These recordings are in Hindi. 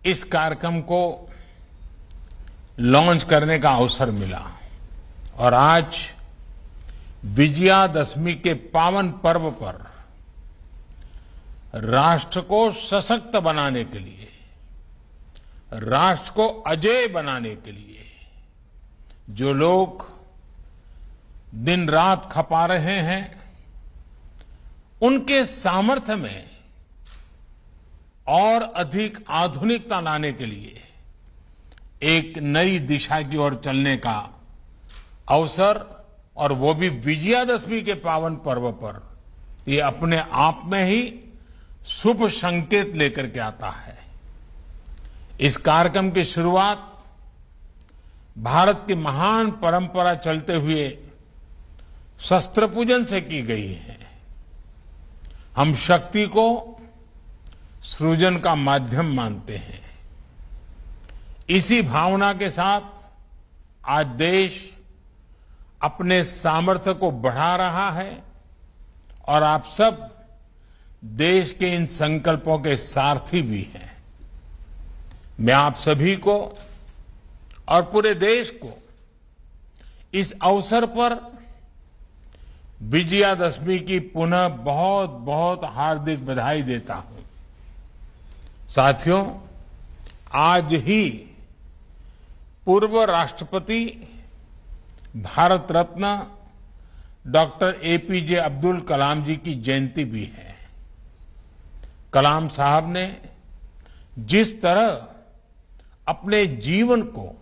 इस कार्यक्रम को लॉन्च करने का अवसर मिला और आज विजयादशमी के पावन पर्व पर राष्ट्र को सशक्त बनाने के लिए, राष्ट्र को अजेय बनाने के लिए जो लोग दिन रात खपा रहे हैं, उनके सामर्थ्य में और अधिक आधुनिकता लाने के लिए एक नई दिशा की ओर चलने का अवसर, और वो भी विजयादशमी के पावन पर्व पर, ये अपने आप में ही शुभ संकेत लेकर के आता है। इस कार्यक्रम की शुरुआत भारत की महान परंपरा चलते हुए शस्त्र पूजन से की गई है। हम शक्ति को सृजन का माध्यम मानते हैं। इसी भावना के साथ आज देश अपने सामर्थ्य को बढ़ा रहा है और आप सब देश के इन संकल्पों के सारथी भी हैं। मैं आप सभी को और पूरे देश को इस अवसर पर विजयादशमी की पुनः बहुत बहुत हार्दिक बधाई देता हूं। साथियों, आज ही पूर्व राष्ट्रपति भारत रत्न डॉक्टर एपीजे अब्दुल कलाम जी की जयंती भी है। कलाम साहब ने जिस तरह अपने जीवन को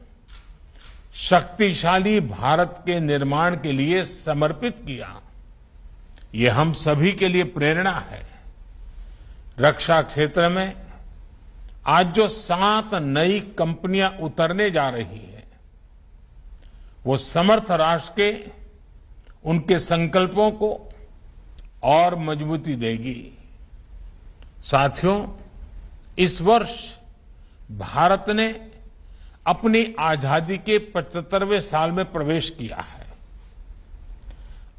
शक्तिशाली भारत के निर्माण के लिए समर्पित किया, ये हम सभी के लिए प्रेरणा है। रक्षा क्षेत्र में आज जो 7 नई कंपनियां उतरने जा रही है, वो समर्थ राष्ट्र के उनके संकल्पों को और मजबूती देगी। साथियों, इस वर्ष भारत ने अपनी आजादी के 75वें साल में प्रवेश किया है।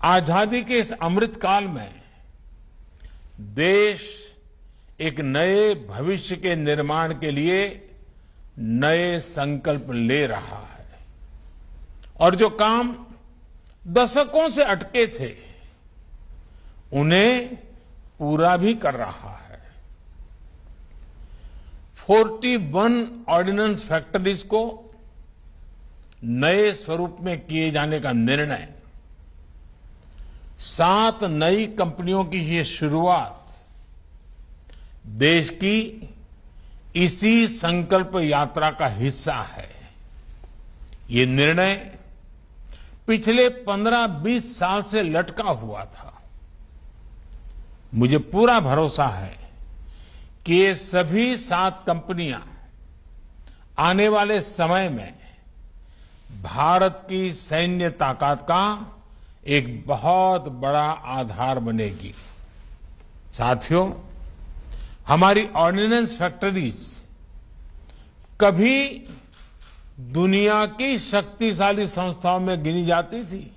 आजादी के इस अमृत काल में देश एक नए भविष्य के निर्माण के लिए नए संकल्प ले रहा है और जो काम दशकों से अटके थे, उन्हें पूरा भी कर रहा है। 41 ऑर्डिनेंस फैक्ट्रीज को नए स्वरूप में किए जाने का निर्णय, 7 नई कंपनियों की ये शुरुआत देश की इसी संकल्प यात्रा का हिस्सा है। ये निर्णय पिछले 15-20 साल से लटका हुआ था। मुझे पूरा भरोसा है कि ये सभी 7 कंपनियां आने वाले समय में भारत की सैन्य ताकत का एक बहुत बड़ा आधार बनेगी। साथियों, हमारी ऑर्डिनेंस फैक्ट्रीज कभी दुनिया की शक्तिशाली संस्थाओं में गिनी जाती थी।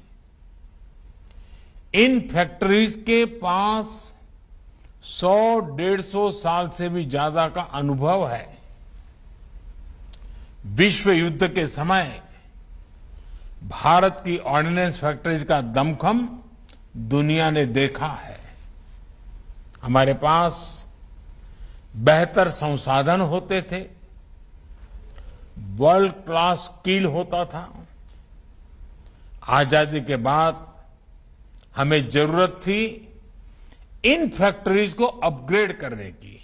इन फैक्ट्रीज के पास 100-150 साल से भी ज्यादा का अनुभव है। विश्व युद्ध के समय भारत की ऑर्डिनेंस फैक्ट्रीज का दमखम दुनिया ने देखा है। हमारे पास बेहतर संसाधन होते थे, वर्ल्ड क्लास स्किल होता था। आजादी के बाद हमें जरूरत थी इन फैक्ट्रीज को अपग्रेड करने की,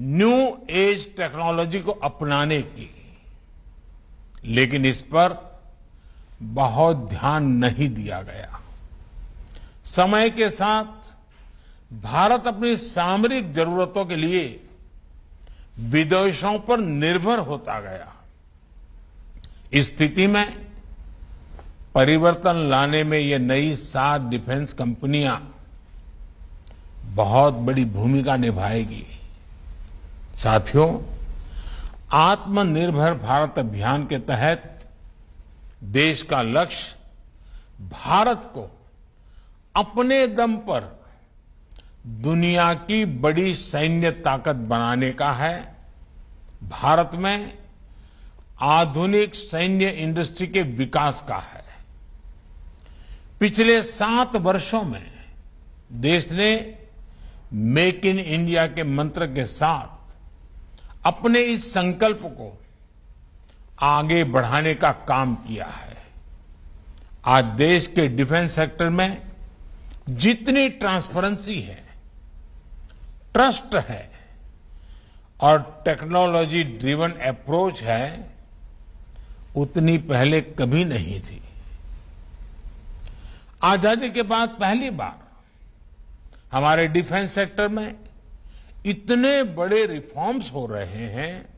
न्यू एज टेक्नोलॉजी को अपनाने की, लेकिन इस पर बहुत ध्यान नहीं दिया गया। समय के साथ भारत अपनी सामरिक जरूरतों के लिए विदेशों पर निर्भर होता गया। इस स्थिति में परिवर्तन लाने में ये नई 7 डिफेंस कंपनियां बहुत बड़ी भूमिका निभाएगी। साथियों, आत्मनिर्भर भारत अभियान के तहत देश का लक्ष्य भारत को अपने दम पर दुनिया की बड़ी सैन्य ताकत बनाने का है भारत में आधुनिक सैन्य इंडस्ट्री के विकास का है। पिछले 7 वर्षों में देश ने मेक इन इंडिया के मंत्र के साथ अपने इस संकल्प को आगे बढ़ाने का काम किया है। आज देश के डिफेंस सेक्टर में जितनी ट्रांसपेरेंसी है, ट्रस्ट है और टेक्नोलॉजी ड्रिवन अप्रोच है, उतनी पहले कभी नहीं थी। आजादी के बाद पहली बार हमारे डिफेंस सेक्टर में इतने बड़े रिफॉर्म्स हो रहे हैं।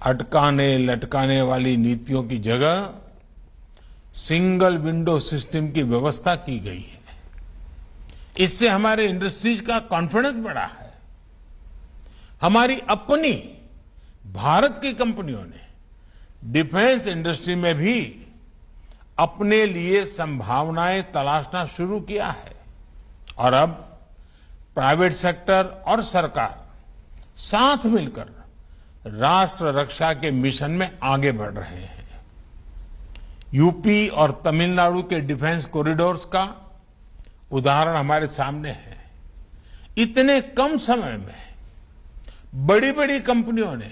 अटकाने लटकाने वाली नीतियों की जगह सिंगल विंडो सिस्टम की व्यवस्था की गई है। इससे हमारे इंडस्ट्रीज का कॉन्फिडेंस बढ़ा है। हमारी अपनी भारत की कंपनियों ने डिफेंस इंडस्ट्री में भी अपने लिए संभावनाएं तलाशना शुरू किया है और अब प्राइवेट सेक्टर और सरकार साथ मिलकर राष्ट्र रक्षा के मिशन में आगे बढ़ रहे हैं। यूपी और तमिलनाडु के डिफेंस कॉरिडोर्स का उदाहरण हमारे सामने है। इतने कम समय में बड़ी बड़ी कंपनियों ने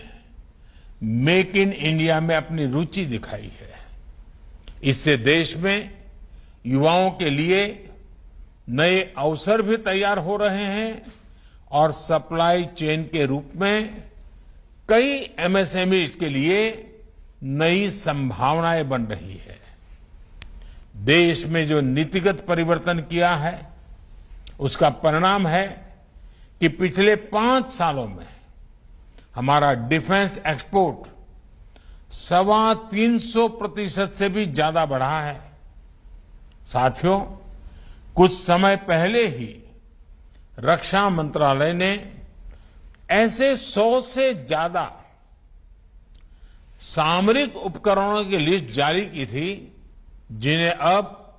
मेक इन इंडिया में अपनी रुचि दिखाई है। इससे देश में युवाओं के लिए नए अवसर भी तैयार हो रहे हैं और सप्लाई चेन के रूप में कई एमएसएमईज के लिए नई संभावनाएं बन रही है। देश में जो नीतिगत परिवर्तन किया है, उसका परिणाम है कि पिछले 5 सालों में हमारा डिफेंस एक्सपोर्ट 325% से भी ज्यादा बढ़ा है। साथियों, कुछ समय पहले ही रक्षा मंत्रालय ने ऐसे 100 से ज्यादा सामरिक उपकरणों की लिस्ट जारी की थी जिन्हें अब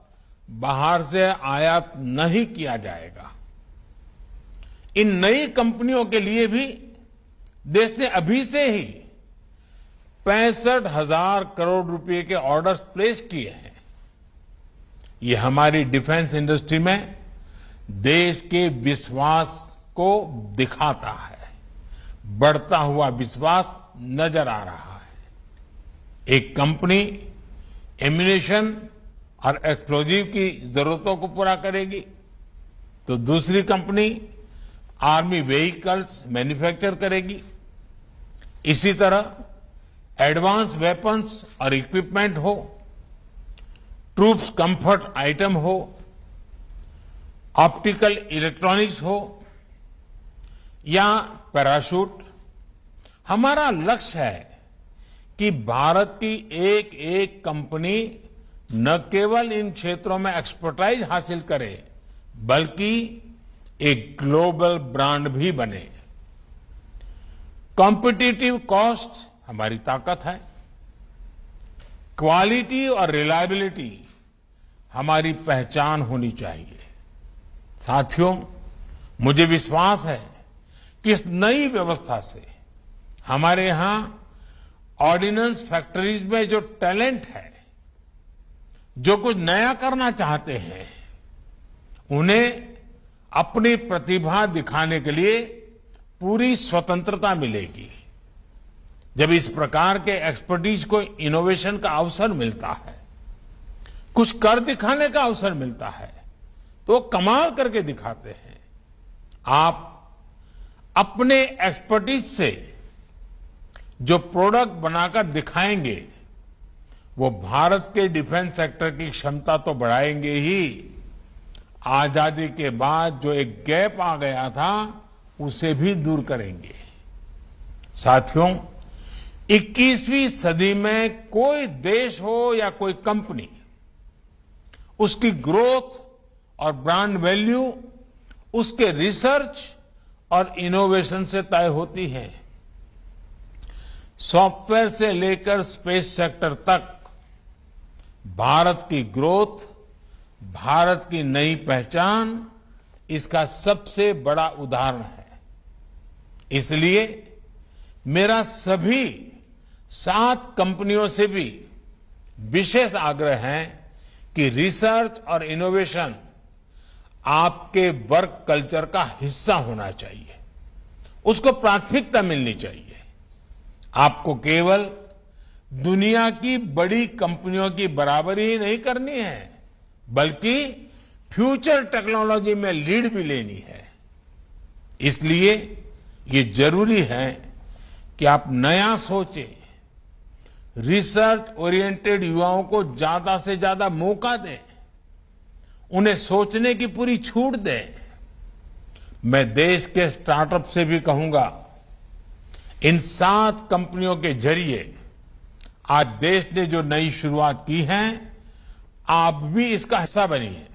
बाहर से आयात नहीं किया जाएगा। इन नई कंपनियों के लिए भी देश ने अभी से ही 65,000 करोड़ रुपए के ऑर्डर्स प्लेस किए हैं। ये हमारी डिफेंस इंडस्ट्री में देश के विश्वास को दिखाता है। बढ़ता हुआ विश्वास नजर आ रहा है। एक कंपनी एम्यूनेशन और एक्सप्लोजिव की जरूरतों को पूरा करेगी तो दूसरी कंपनी आर्मी व्हीकल्स मैन्युफैक्चर करेगी। इसी तरह एडवांस वेपन्स और इक्विपमेंट हो, ट्रूप्स कंफर्ट आइटम हो, ऑप्टिकल इलेक्ट्रॉनिक्स हो या पैराशूट, हमारा लक्ष्य है कि भारत की एक एक कंपनी न केवल इन क्षेत्रों में एक्सपर्टाइज हासिल करे बल्कि एक ग्लोबल ब्रांड भी बने। कॉम्पिटिटिव कॉस्ट हमारी ताकत है। क्वालिटी और रिलायबिलिटी हमारी पहचान होनी चाहिए। साथियों, मुझे विश्वास है कि इस नई व्यवस्था से हमारे यहां ऑर्डिनेंस फैक्ट्रीज में जो टैलेंट है, जो कुछ नया करना चाहते हैं, उन्हें अपनी प्रतिभा दिखाने के लिए पूरी स्वतंत्रता मिलेगी। जब इस प्रकार के एक्सपर्टीज को इनोवेशन का अवसर मिलता है, कुछ कर दिखाने का अवसर मिलता है, तो वो कमाल करके दिखाते हैं। आप अपने एक्सपर्टीज से जो प्रोडक्ट बनाकर दिखाएंगे वो भारत के डिफेंस सेक्टर की क्षमता तो बढ़ाएंगे ही, आजादी के बाद जो एक गैप आ गया था उसे भी दूर करेंगे। साथियों, 21वीं सदी में कोई देश हो या कोई कंपनी, उसकी ग्रोथ और ब्रांड वैल्यू उसके रिसर्च और इनोवेशन से तय होती है। सॉफ्टवेयर से लेकर स्पेस सेक्टर तक भारत की ग्रोथ, भारत की नई पहचान इसका सबसे बड़ा उदाहरण है। इसलिए मेरा सभी 7 कंपनियों से भी विशेष आग्रह है कि रिसर्च और इनोवेशन आपके वर्क कल्चर का हिस्सा होना चाहिए, उसको प्राथमिकता मिलनी चाहिए। आपको केवल दुनिया की बड़ी कंपनियों की बराबरी ही नहीं करनी है, बल्कि फ्यूचर टेक्नोलॉजी में लीड भी लेनी है। इसलिए ये जरूरी है कि आप नया सोचें, रिसर्च ओरिएंटेड युवाओं को ज्यादा से ज्यादा मौका दें, उन्हें सोचने की पूरी छूट दें। मैं देश के स्टार्टअप से भी कहूंगा, इन 7 कंपनियों के जरिए आज देश ने जो नई शुरुआत की है, आप भी इसका हिस्सा बनिए।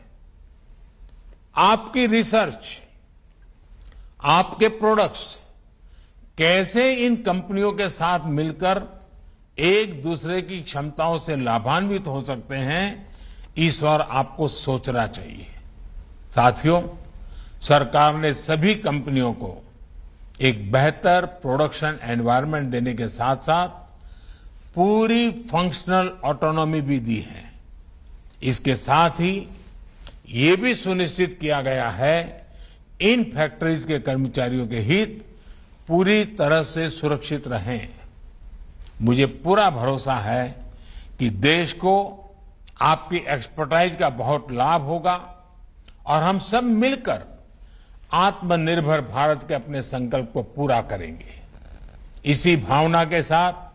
आपकी रिसर्च, आपके प्रोडक्ट्स कैसे इन कंपनियों के साथ मिलकर एक दूसरे की क्षमताओं से लाभान्वित हो सकते हैं, इस ओर आपको सोचना चाहिए। साथियों, सरकार ने सभी कंपनियों को एक बेहतर प्रोडक्शन एनवायरनमेंट देने के साथ साथ पूरी फंक्शनल ऑटोनॉमी भी दी है। इसके साथ ही ये भी सुनिश्चित किया गया है इन फैक्ट्रीज के कर्मचारियों के हित पूरी तरह से सुरक्षित रहें। मुझे पूरा भरोसा है कि देश को आपकी एक्सपर्टाइज का बहुत लाभ होगा और हम सब मिलकर आत्मनिर्भर भारत के अपने संकल्प को पूरा करेंगे। इसी भावना के साथ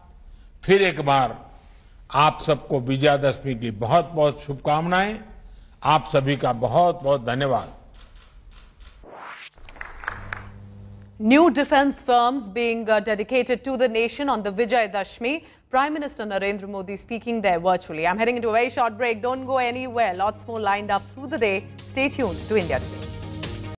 फिर एक बार आप सबको विजयादशमी की बहुत बहुत शुभकामनाएं। आप सभी का बहुत बहुत धन्यवाद। New defense firms being dedicated to the nation on the Vijay Dashmi. Prime Minister Narendra Modi speaking there virtually. I'm heading into a very short break. Don't go anywhere. Lots more lined up through the day. Stay tuned to India Today.